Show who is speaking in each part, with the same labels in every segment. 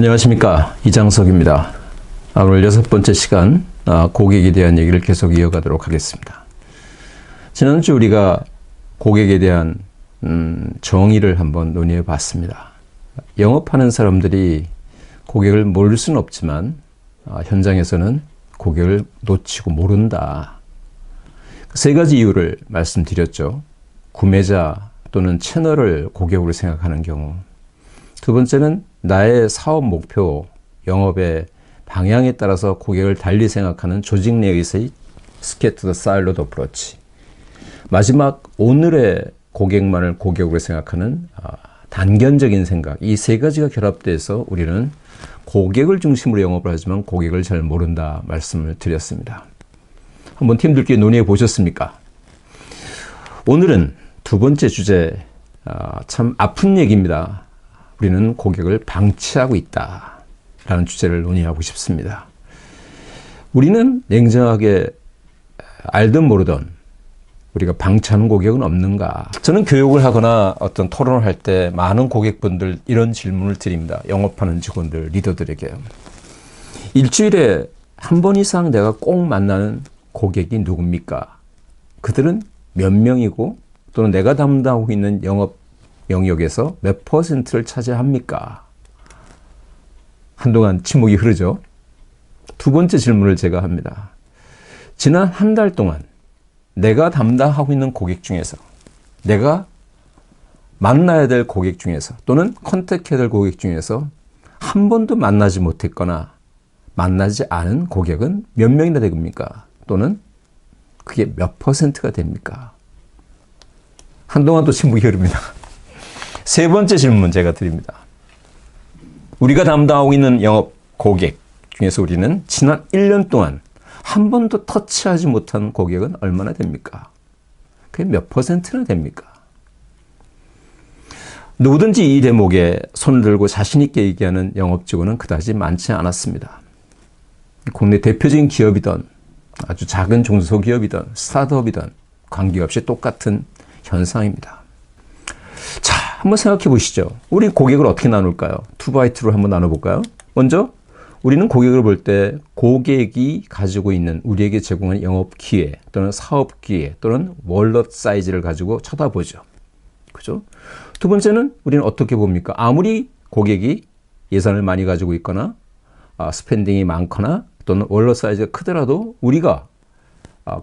Speaker 1: 안녕하십니까, 이장석입니다. 오늘 6번째 시간 고객에 대한 얘기를 계속 이어가도록 하겠습니다. 지난주 우리가 고객에 대한 정의를 한번 논의해 봤습니다. 영업하는 사람들이 고객을 모를 수는 없지만 현장에서는 고객을 놓치고 모른다. 세 가지 이유를 말씀드렸죠. 구매자 또는 채널을 고객으로 생각하는 경우, 두 번째는 나의 사업 목표, 영업의 방향에 따라서 고객을 달리 생각하는 조직 내에서의 스캐터드 사일로드 어프로치, 마지막 오늘의 고객만을 고객으로 생각하는 단견적인 생각, 이 세 가지가 결합돼서 우리는 고객을 중심으로 영업을 하지만 고객을 잘 모른다 말씀을 드렸습니다. 한번 팀들끼리 논의해 보셨습니까? 오늘은 두 번째 주제, 참 아픈 얘기입니다. 우리는 고객을 방치하고 있다 라는 주제를 논의하고 싶습니다. 우리는 냉정하게 알든 모르든 우리가 방치하는 고객은 없는가? 저는 교육을 하거나 어떤 토론을 할 때 많은 고객분들 이런 질문을 드립니다. 영업하는 직원들, 리더들에게. 일주일에 한 번 이상 내가 꼭 만나는 고객이 누굽니까? 그들은 몇 명이고 또는 내가 담당하고 있는 영업 영역에서 몇 퍼센트를 차지합니까? 한동안 침묵이 흐르죠. 두 번째 질문을 제가 합니다. 지난 한 달 동안 내가 담당하고 있는 고객 중에서, 내가 만나야 될 고객 중에서 또는 컨택해야 될 고객 중에서 한 번도 만나지 못했거나 만나지 않은 고객은 몇 명이나 됩니까? 또는 그게 몇 퍼센트가 됩니까? 한동안 또 침묵이 흐릅니다. 세 번째 질문 제가 드립니다. 우리가 담당하고 있는 영업 고객 중에서 우리는 지난 1년 동안 한 번도 터치하지 못한 고객은 얼마나 됩니까? 그게 몇 퍼센트나 됩니까? 누구든지 이 대목에 손을 들고 자신 있게 얘기하는 영업 직원은 그다지 많지 않았습니다. 국내 대표적인 기업이든 아주 작은 중소기업이든 스타트업이든 관계없이 똑같은 현상입니다. 자, 한번 생각해 보시죠. 우리 고객을 어떻게 나눌까요? 2x2로 한번 나눠볼까요? 먼저 우리는 고객을 볼 때 고객이 가지고 있는, 우리에게 제공한 영업 기회 또는 사업 기회 또는 월넛 사이즈를 가지고 쳐다보죠. 그죠? 두 번째는 우리는 어떻게 봅니까? 아무리 고객이 예산을 많이 가지고 있거나 스pen딩이 많거나 또는 월넛 사이즈가 크더라도 우리가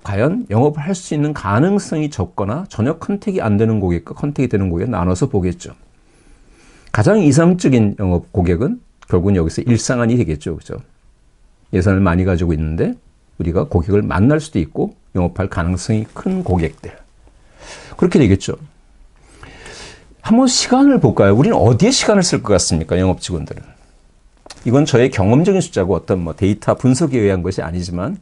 Speaker 1: 과연 영업을 할 수 있는 가능성이 적거나 전혀 컨택이 안 되는 고객과 컨택이 되는 고객을 나눠서 보겠죠. 가장 이상적인 영업 고객은 결국은 여기서 일상안이 되겠죠. 그죠? 예산을 많이 가지고 있는데 우리가 고객을 만날 수도 있고 영업할 가능성이 큰 고객들. 그렇게 되겠죠. 한번 시간을 볼까요? 우리는 어디에 시간을 쓸 것 같습니까? 영업 직원들은. 이건 저의 경험적인 숫자고 어떤 데이터 분석에 의한 것이 아니지만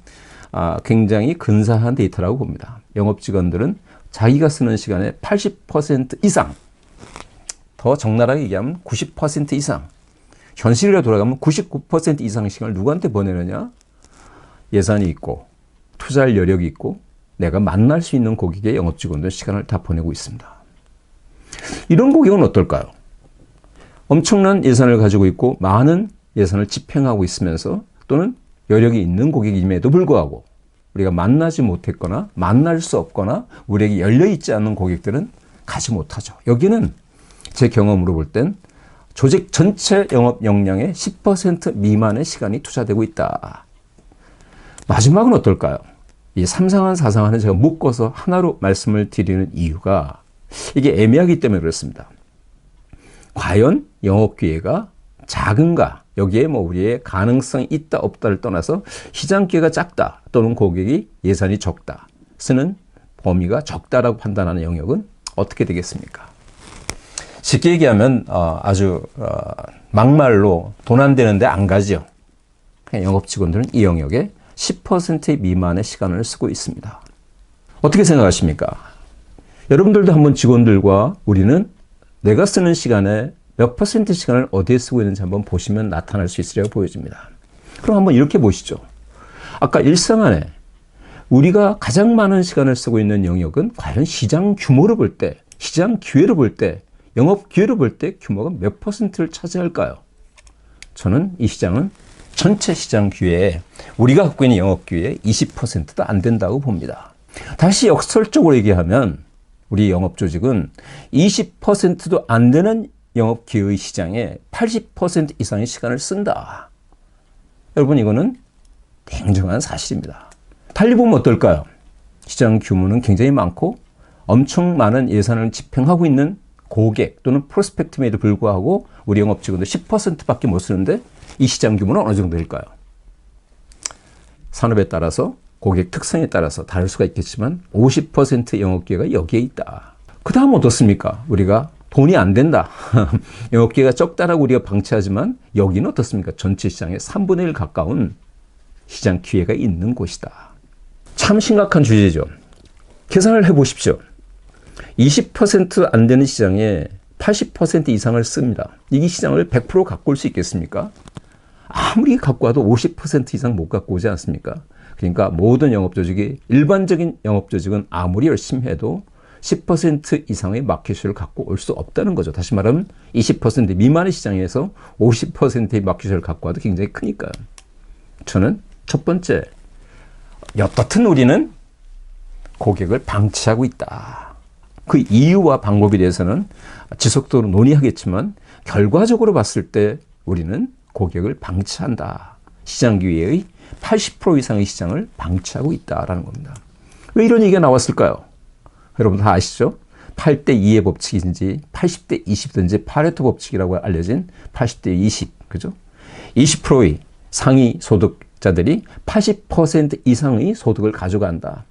Speaker 1: 굉장히 근사한 데이터라고 봅니다. 영업 직원들은 자기가 쓰는 시간의 80% 이상, 더 적나라하게 얘기하면 90% 이상, 현실에 돌아가면 99% 이상의 시간을 누구한테 보내느냐? 예산이 있고 투자할 여력이 있고 내가 만날 수 있는 고객의 영업 직원들 시간을 다 보내고 있습니다. 이런 고객은 어떨까요? 엄청난 예산을 가지고 있고 많은 예산을 집행하고 있으면서 또는 여력이 있는 고객임에도 불구하고 우리가 만나지 못했거나 만날 수 없거나 우리에게 열려있지 않는 고객들은 가지 못하죠. 여기는 제 경험으로 볼 땐 조직 전체 영업 역량의 10% 미만의 시간이 투자되고 있다. 마지막은 어떨까요? 이 삼상한 사상한은 제가 묶어서 하나로 말씀을 드리는 이유가 이게 애매하기 때문에 그렇습니다. 과연 영업 기회가 작은가? 여기에 우리의 가능성이 있다 없다를 떠나서 시장 기회가 작다 또는 고객이 예산이 적다, 쓰는 범위가 적다라고 판단하는 영역은 어떻게 되겠습니까? 쉽게 얘기하면 아주 막말로 돈 안 되는데 안 가죠. 영업 직원들은 이 영역에 10% 미만의 시간을 쓰고 있습니다. 어떻게 생각하십니까? 여러분들도 한번 직원들과 우리는 내가 쓰는 시간에 몇 퍼센트 시간을 어디에 쓰고 있는지 한번 보시면 나타날 수 있으리라고 보여집니다. 그럼 한번 이렇게 보시죠. 아까 일상 안에 우리가 가장 많은 시간을 쓰고 있는 영역은 과연 시장 규모를 볼 때, 시장 기회를 볼 때, 영업 기회를 볼 때 규모가 몇 퍼센트를 차지할까요? 저는 이 시장은 전체 시장 기회에 우리가 갖고 있는 영업 기회의 20%도 안 된다고 봅니다. 다시 역설적으로 얘기하면 우리 영업 조직은 20%도 안 되는 영업 기회의 시장에 80% 이상의 시간을 쓴다. 여러분, 이거는 냉정한 사실입니다. 달리 보면 어떨까요? 시장 규모는 굉장히 많고 엄청 많은 예산을 집행하고 있는 고객 또는 프로스펙트임에도 불구하고 우리 영업 직원들 10%밖에 못 쓰는데 이 시장 규모는 어느 정도일까요? 산업에 따라서 고객 특성에 따라서 다를 수가 있겠지만 50% 영업 기회가 여기에 있다. 그 다음 어떻습니까? 우리가 돈이 안 된다. 영업 기회가 적다라고 우리가 방치하지만 여기는 어떻습니까? 전체 시장의 3분의 1 가까운 시장 기회가 있는 곳이다. 참 심각한 주제죠. 계산을 해보십시오. 20%안 되는 시장에 80% 이상을 씁니다. 이 시장을 100% 갖고 올 수 있겠습니까? 아무리 갖고 와도 50% 이상 못 갖고 오지 않습니까? 그러니까 모든 영업조직이, 일반적인 영업조직은 아무리 열심히 해도 10% 이상의 마켓을 갖고 올 수 없다는 거죠. 다시 말하면 20% 미만의 시장에서 50%의 마켓을 갖고 와도 굉장히 크니까요. 저는 첫 번째, 여튼 우리는 고객을 방치하고 있다. 그 이유와 방법에 대해서는 지속적으로 논의하겠지만 결과적으로 봤을 때 우리는 고객을 방치한다. 시장 기회의 80% 이상의 시장을 방치하고 있다라는 겁니다. 왜 이런 얘기가 나왔을까요? 여러분 다 아시죠? 8대 2의 법칙인지 80대 20든지 파레토 법칙이라고 알려진 80대 20, 그죠? 20%의 상위 소득자들이 80% 이상의 소득을 가져간다.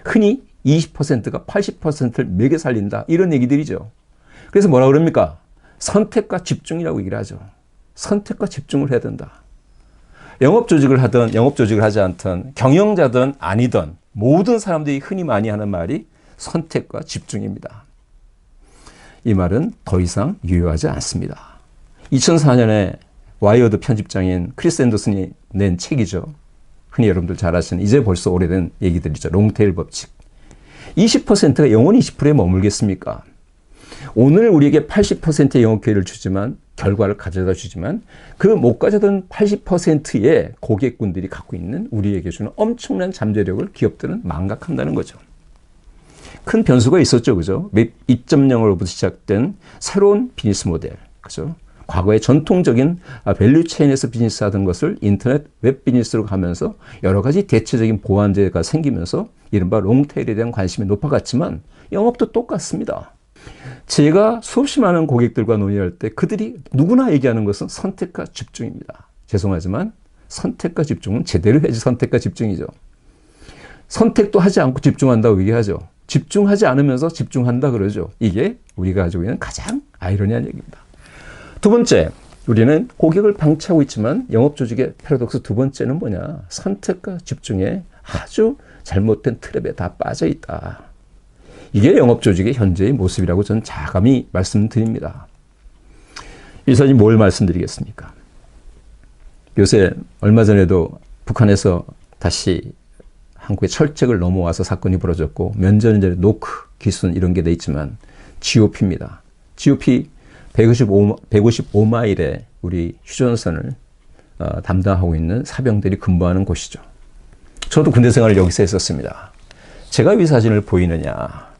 Speaker 1: 흔히 20%가 80%를 먹여 살린다. 이런 얘기들이죠. 그래서 뭐라 그럽니까? 선택과 집중이라고 얘기를 하죠. 선택과 집중을 해야 된다. 영업조직을 하든 영업조직을 하지 않든 경영자든 아니든 모든 사람들이 흔히 많이 하는 말이 선택과 집중입니다. 이 말은 더 이상 유효하지 않습니다. 2004년에 와이어드 편집장인 크리스 앤더슨이 낸 책이죠. 흔히 여러분들 잘 아시는, 이제 벌써 오래된 얘기들이죠. 롱테일 법칙. 20%가 영원히 20%에 머물겠습니까? 오늘 우리에게 80%의 영업 기회를 주지만, 결과를 가져다 주지만 그 못 가져던 80%의 고객군들이 갖고 있는 우리에게 주는 엄청난 잠재력을 기업들은 망각한다는 거죠. 큰 변수가 있었죠. 그죠? 웹 2.0으로부터 시작된 새로운 비즈니스 모델. 그죠? 과거의 전통적인 밸류 체인에서 비즈니스 하던 것을 인터넷 웹 비즈니스로 가면서 여러 가지 대체적인 보완제가 생기면서 이른바 롱테일에 대한 관심이 높아갔지만 영업도 똑같습니다. 제가 수없이 많은 고객들과 논의할 때 그들이 누구나 얘기하는 것은 선택과 집중입니다. 죄송하지만 선택과 집중은 제대로 해야지 선택과 집중이죠. 선택도 하지 않고 집중한다고 얘기하죠. 집중하지 않으면서 집중한다 그러죠. 이게 우리가 가지고 있는 가장 아이러니한 얘기입니다. 두 번째, 우리는 고객을 방치하고 있지만 영업조직의 패러독스 두 번째는 뭐냐? 선택과 집중에 아주 잘못된 트랩에 다 빠져 있다. 이게 영업조직의 현재의 모습이라고 저는 자감히 말씀드립니다. 이 사진 뭘 말씀드리겠습니까? 요새 얼마 전에도 북한에서 다시 한국의 철책을 넘어와서 사건이 벌어졌고, 면전 전에 노크, 기순 이런 게 돼 있지만 GOP입니다. GOP 155마일에 우리 휴전선을 담당하고 있는 사병들이 근무하는 곳이죠. 저도 군대 생활을 여기서 했었습니다. 제가 이 사진을 보이느냐?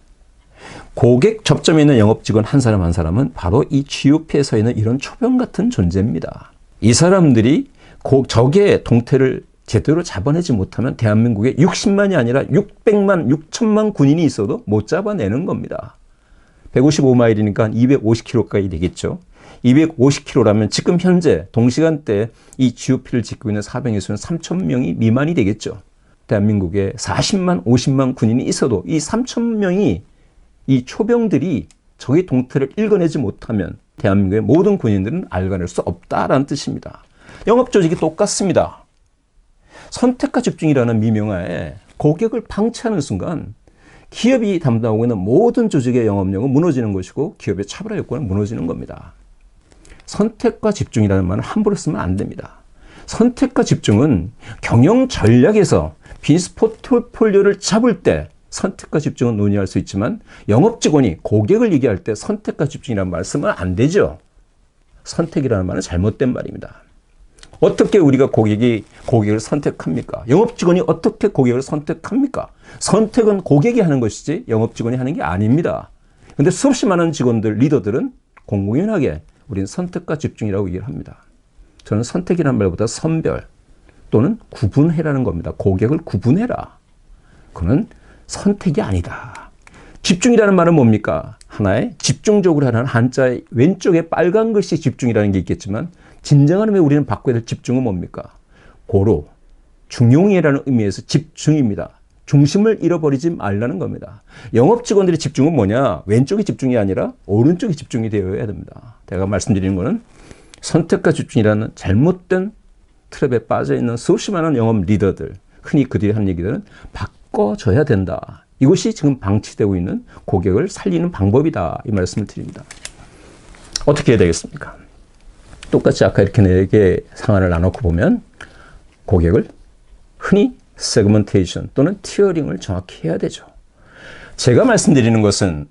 Speaker 1: 고객 접점에 있는 영업 직원 한 사람 한 사람은 바로 이 GOP에 서 있는 이런 초병 같은 존재입니다. 이 사람들이 적의 동태를 제대로 잡아내지 못하면 대한민국에 60만이 아니라 600만, 6천만 군인이 있어도 못 잡아내는 겁니다. 155마일이니까 250km까지 되겠죠. 250km라면 지금 현재 동시간대에 이 GOP를 짓고 있는 사병의 수는 3,000명이 미만이 되겠죠. 대한민국에 40만, 50만 군인이 있어도 이 3,000명이, 이 초병들이 적의 동태를 읽어내지 못하면 대한민국의 모든 군인들은 알아낼 수 없다라는 뜻입니다. 영업조직이 똑같습니다. 선택과 집중이라는 미명하에 고객을 방치하는 순간 기업이 담당하고 있는 모든 조직의 영업력은 무너지는 것이고 기업의 차별화 요건은 무너지는 겁니다. 선택과 집중이라는 말은 함부로 쓰면 안 됩니다. 선택과 집중은 경영 전략에서 비즈니스 포트폴리오를 잡을 때 선택과 집중은 논의할 수 있지만 영업 직원이 고객을 얘기할 때 선택과 집중이라는 말을 쓰면 안 되죠. 선택이라는 말은 잘못된 말입니다. 어떻게 우리가 고객을 선택합니까? 영업 직원이 어떻게 고객을 선택합니까? 선택은 고객이 하는 것이지 영업 직원이 하는 게 아닙니다. 근데 수없이 많은 직원들, 리더들은 공공연하게 우리는 선택과 집중이라고 얘기를 합니다. 저는 선택이라는 말보다 선별 또는 구분해라는 겁니다. 고객을 구분해라. 그건 선택이 아니다. 집중이라는 말은 뭡니까? 하나의 집중적으로 하는 한자의 왼쪽에 빨간 글씨 집중이라는 게 있겠지만 진정한 의미에 우리는 바꿔야 될 집중은 뭡니까? 고로, 중용이라는 의미에서 집중입니다. 중심을 잃어버리지 말라는 겁니다. 영업 직원들의 집중은 뭐냐? 왼쪽이 집중이 아니라 오른쪽이 집중이 되어야 됩니다. 제가 말씀드리는 것은 선택과 집중이라는 잘못된 트랩에 빠져있는 수없이 많은 영업 리더들, 흔히 그들이 하는 얘기들은 바꿔줘야 된다. 이것이 지금 방치되고 있는 고객을 살리는 방법이다. 이 말씀을 드립니다. 어떻게 해야 되겠습니까? 똑같이 아까 이렇게 4개의 상황을 나눠놓고 보면 고객을 흔히 세그먼테이션 또는 티어링을 정확히 해야 되죠. 제가 말씀드리는 것은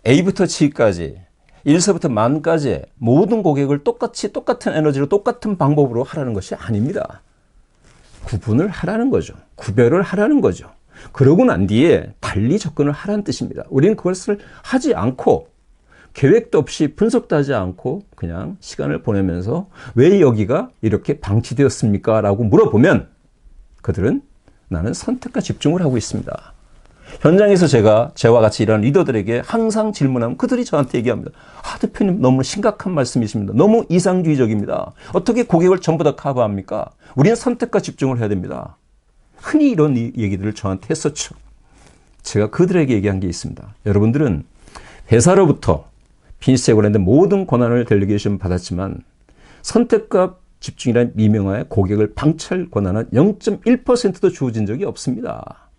Speaker 1: A부터 G까지 1세부터 만까지 모든 고객을 똑같은 에너지로 똑같은 방법으로 하라는 것이 아닙니다. 구분을 하라는 거죠. 구별을 하라는 거죠. 그러고 난 뒤에 달리 접근을 하라는 뜻입니다. 우리는 그것을 하지 않고 계획도 없이 분석도 하지 않고 그냥 시간을 보내면서 왜 여기가 이렇게 방치되었습니까? 라고 물어보면 그들은 나는 선택과 집중을 하고 있습니다. 현장에서 저와 같이 일하는 리더들에게 항상 질문하면 그들이 저한테 얘기합니다. 대표님 너무 심각한 말씀이십니다. 너무 이상주의적입니다. 어떻게 고객을 전부 다 커버합니까? 우리는 선택과 집중을 해야 됩니다. 흔히 이런 얘기들을 저한테 했었죠. 제가 그들에게 얘기한 게 있습니다. 여러분들은 회사로부터 비즈니스에 관련된 모든 권한을 델리게이션 받았지만 선택과 집중이라는 미명하에 고객을 방치할 권한은 0.1%도 주어진 적이 없습니다.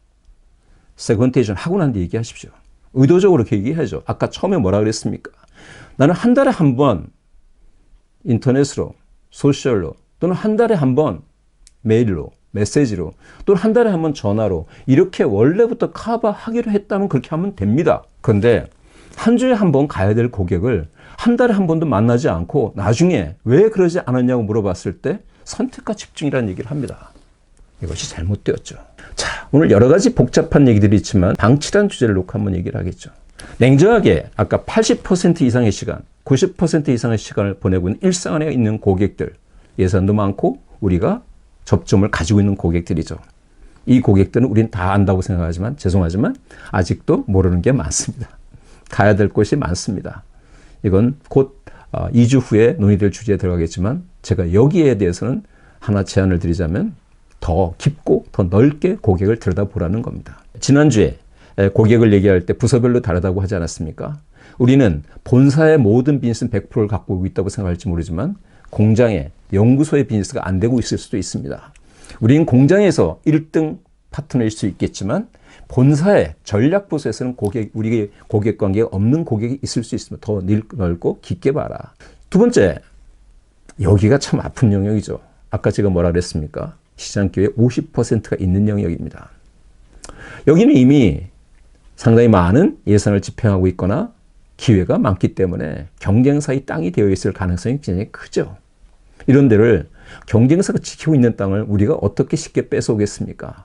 Speaker 1: 세그먼테이션 하고 난 뒤에 얘기하십시오. 의도적으로 그렇게 얘기하죠. 아까 처음에 뭐라 그랬습니까? 나는 한 달에 한 번 인터넷으로, 소셜로 또는 한 달에 한 번 메일로, 메시지로 또는 한 달에 한 번 전화로 이렇게 원래부터 커버하기로 했다면 그렇게 하면 됩니다. 그런데 한 주에 한 번 가야 될 고객을 한 달에 한 번도 만나지 않고 나중에 왜 그러지 않았냐고 물어봤을 때 선택과 집중이라는 얘기를 합니다. 이것이 잘못되었죠. 자, 오늘 여러 가지 복잡한 얘기들이 있지만 방치라는 주제를 놓고 한번 얘기를 하겠죠. 냉정하게 아까 80% 이상의 시간, 90% 이상의 시간을 보내고 있는 일상 안에 있는 고객들, 예산도 많고 우리가 접점을 가지고 있는 고객들이죠. 이 고객들은 우리는 다 안다고 생각하지만 죄송하지만 아직도 모르는 게 많습니다. 가야 될 곳이 많습니다. 이건 곧 2주 후에 논의될 주제에 들어가겠지만 제가 여기에 대해서는 하나 제안을 드리자면 더 깊고 더 넓게 고객을 들여다보라는 겁니다. 지난주에 고객을 얘기할 때 부서별로 다르다고 하지 않았습니까? 우리는 본사의 모든 비즈니스는 100%를 갖고 있다고 생각할지 모르지만 공장에 연구소의 비즈니스가 안 되고 있을 수도 있습니다. 우리는 공장에서 1등 파트너일 수 있겠지만 본사의 전략부서에서는 우리의 고객 관계가 없는 고객이 있을 수 있습니다. 더 넓고 깊게 봐라. 두 번째, 여기가 참 아픈 영역이죠. 아까 제가 뭐라 그랬습니까? 시장 기회의 50%가 있는 영역입니다. 여기는 이미 상당히 많은 예산을 집행하고 있거나 기회가 많기 때문에 경쟁사의 땅이 되어 있을 가능성이 굉장히 크죠. 이런 데를 경쟁사가 지키고 있는 땅을 우리가 어떻게 쉽게 뺏어오겠습니까?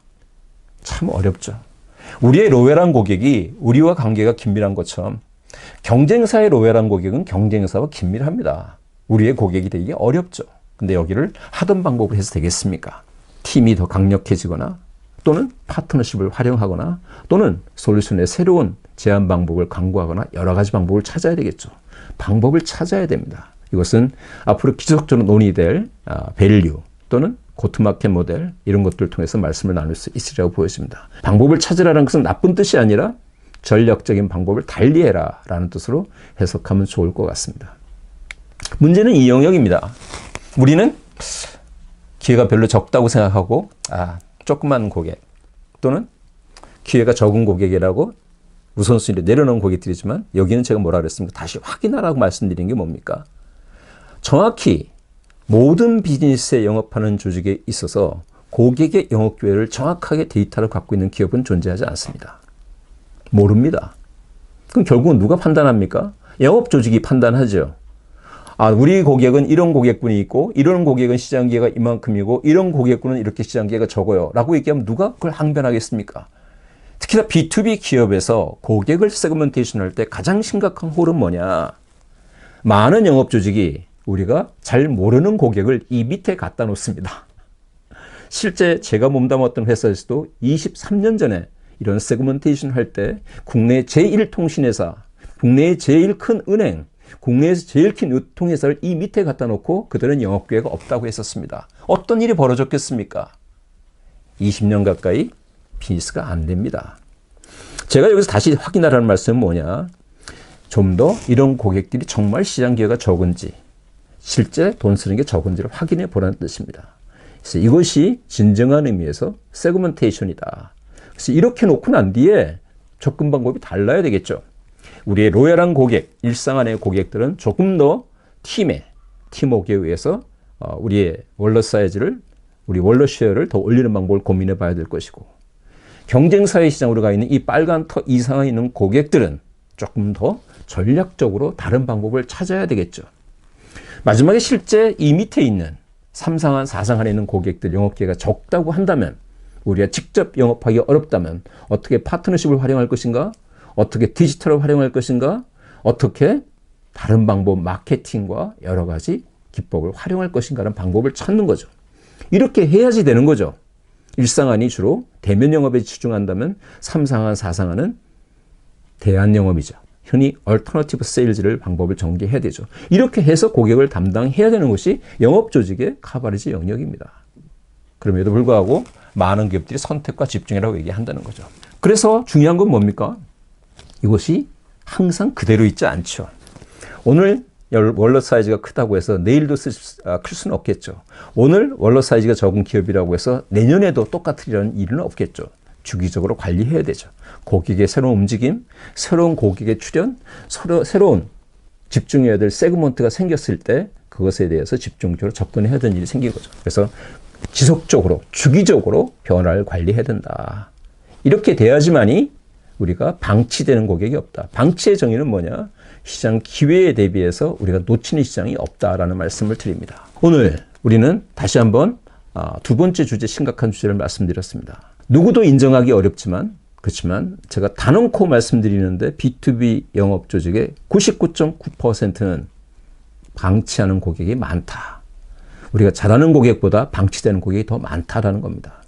Speaker 1: 참 어렵죠. 우리의 로열한 고객이 우리와 관계가 긴밀한 것처럼 경쟁사의 로열한 고객은 경쟁사와 긴밀합니다. 우리의 고객이 되기 어렵죠. 근데 여기를 하던 방법으로 해서 되겠습니까? 팀이 더 강력해지거나 또는 파트너십을 활용하거나 또는 솔루션의 새로운 제안 방법을 강구하거나 여러 가지 방법을 찾아야 되겠죠. 방법을 찾아야 됩니다. 이것은 앞으로 지속적으로 논의될 밸류 또는 고트마켓 모델 이런 것들을 통해서 말씀을 나눌 수 있으리라고 보여집니다. 방법을 찾으라는 것은 나쁜 뜻이 아니라 전략적인 방법을 달리해라 라는 뜻으로 해석하면 좋을 것 같습니다. 문제는 이 영역입니다. 우리는 기회가 별로 적다고 생각하고 조그만 고객 또는 기회가 적은 고객이라고 우선순위를 내려놓은 고객들이지만 여기는 제가 뭐라 그랬습니까? 다시 확인하라고 말씀드린 게 뭡니까? 정확히 모든 비즈니스에 영업하는 조직에 있어서 고객의 영업 기회를 정확하게 데이터를 갖고 있는 기업은 존재하지 않습니다. 모릅니다. 그럼 결국은 누가 판단합니까? 영업 조직이 판단하죠. 아, 우리 고객은 이런 고객군이 있고 이런 고객은 시장 기회가 이만큼이고 이런 고객군은 이렇게 시장 기회가 적어요 라고 얘기하면 누가 그걸 항변하겠습니까? 특히나 B2B 기업에서 고객을 세그멘테이션 할 때 가장 심각한 홀은 뭐냐? 많은 영업 조직이 우리가 잘 모르는 고객을 이 밑에 갖다 놓습니다. 실제 제가 몸담았던 회사에서도 23년 전에 이런 세그멘테이션 할 때 국내 제1통신회사, 국내의 제일 큰 은행, 국내에서 제일 큰 유통회사를 이 밑에 갖다 놓고 그들은 영업 기회가 없다고 했었습니다. 어떤 일이 벌어졌겠습니까? 20년 가까이 비즈니스가 안 됩니다. 제가 여기서 다시 확인하라는 말씀은 뭐냐? 좀 더 이런 고객들이 정말 시장 기회가 적은지, 실제 돈 쓰는 게 적은지를 확인해 보라는 뜻입니다. 그래서 이것이 진정한 의미에서 세그멘테이션이다. 그래서 이렇게 놓고 난 뒤에 접근 방법이 달라야 되겠죠. 우리의 로열한 고객, 일상안의 고객들은 조금 더 팀워크에 의해서 우리의 월러 사이즈를, 우리 월러 쉐어를 더 올리는 방법을 고민해 봐야 될 것이고, 경쟁사회 시장으로 가 있는 이 빨간 터 이상에 있는 고객들은 조금 더 전략적으로 다른 방법을 찾아야 되겠죠. 마지막에 실제 이 밑에 있는 3상한, 4상한에 있는 고객들 영업기회가 적다고 한다면, 우리가 직접 영업하기 어렵다면 어떻게 파트너십을 활용할 것인가? 어떻게 디지털을 활용할 것인가? 어떻게 다른 방법, 마케팅과 여러 가지 기법을 활용할 것인가라는 방법을 찾는 거죠. 이렇게 해야지 되는 거죠. 1상한이 주로 대면 영업에 집중한다면 3상한, 4상한은 대안 영업이죠. 흔히 얼터너티브 세일즈를 방법을 전개해야 되죠. 이렇게 해서 고객을 담당해야 되는 것이 영업 조직의 카바리지 영역입니다. 그럼에도 불구하고 많은 기업들이 선택과 집중이라고 얘기한다는 거죠. 그래서 중요한 건 뭡니까? 이것이 항상 그대로 있지 않죠. 오늘 월러 사이즈가 크다고 해서 내일도 클 수는 없겠죠. 오늘 월러 사이즈가 적은 기업이라고 해서 내년에도 똑같으리라는 일은 없겠죠. 주기적으로 관리해야 되죠. 고객의 새로운 움직임, 새로운 고객의 출현, 새로운 집중해야 될 세그먼트가 생겼을 때 그것에 대해서 집중적으로 접근해야 되는 일이 생긴 거죠. 그래서 지속적으로, 주기적으로 변화를 관리해야 된다. 이렇게 돼야지만이 우리가 방치되는 고객이 없다. 방치의 정의는 뭐냐? 시장 기회에 대비해서 우리가 놓치는 시장이 없다라는 말씀을 드립니다. 오늘 우리는 다시 한번 두 번째 주제, 심각한 주제를 말씀드렸습니다. 누구도 인정하기 어렵지만, 그렇지만 제가 단언코 말씀드리는데 B2B 영업 조직의 99.9%는 방치하는 고객이 많다. 우리가 잘하는 고객보다 방치되는 고객이 더 많다라는 겁니다.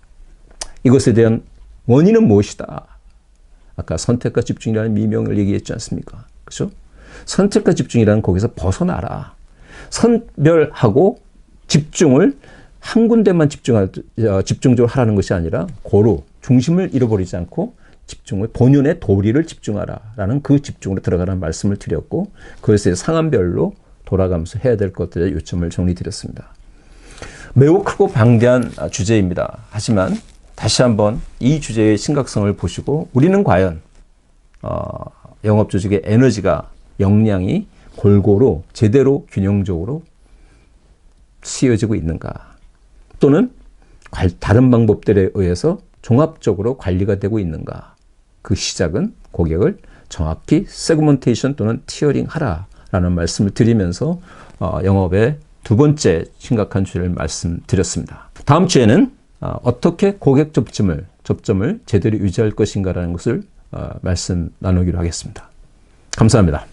Speaker 1: 이것에 대한 원인은 무엇이다? 아까 선택과 집중이라는 미명을 얘기했지 않습니까? 그렇죠? 선택과 집중이라는 거기서 벗어나라. 선별하고 집중을 한 군데만 집중적으로 하라는 것이 아니라 고루 중심을 잃어버리지 않고 집중을 본연의 도리를 집중하라라는 그 집중으로 들어가라는 말씀을 드렸고, 그것의 상황별로 돌아가면서 해야 될 것들의 요점을 정리드렸습니다. 매우 크고 방대한 주제입니다. 하지만 다시 한번 이 주제의 심각성을 보시고 우리는 과연 영업 조직의 에너지가, 역량이 골고루 제대로 균형적으로 쓰여지고 있는가, 또는 다른 방법들에 의해서 종합적으로 관리가 되고 있는가. 그 시작은 고객을 정확히 세그멘테이션 또는 티어링 하라라는 말씀을 드리면서 영업의 두 번째 심각한 주제를 말씀드렸습니다. 다음 주에는 어떻게 고객 접점을 제대로 유지할 것인가라는 것을 말씀 나누기로 하겠습니다. 감사합니다.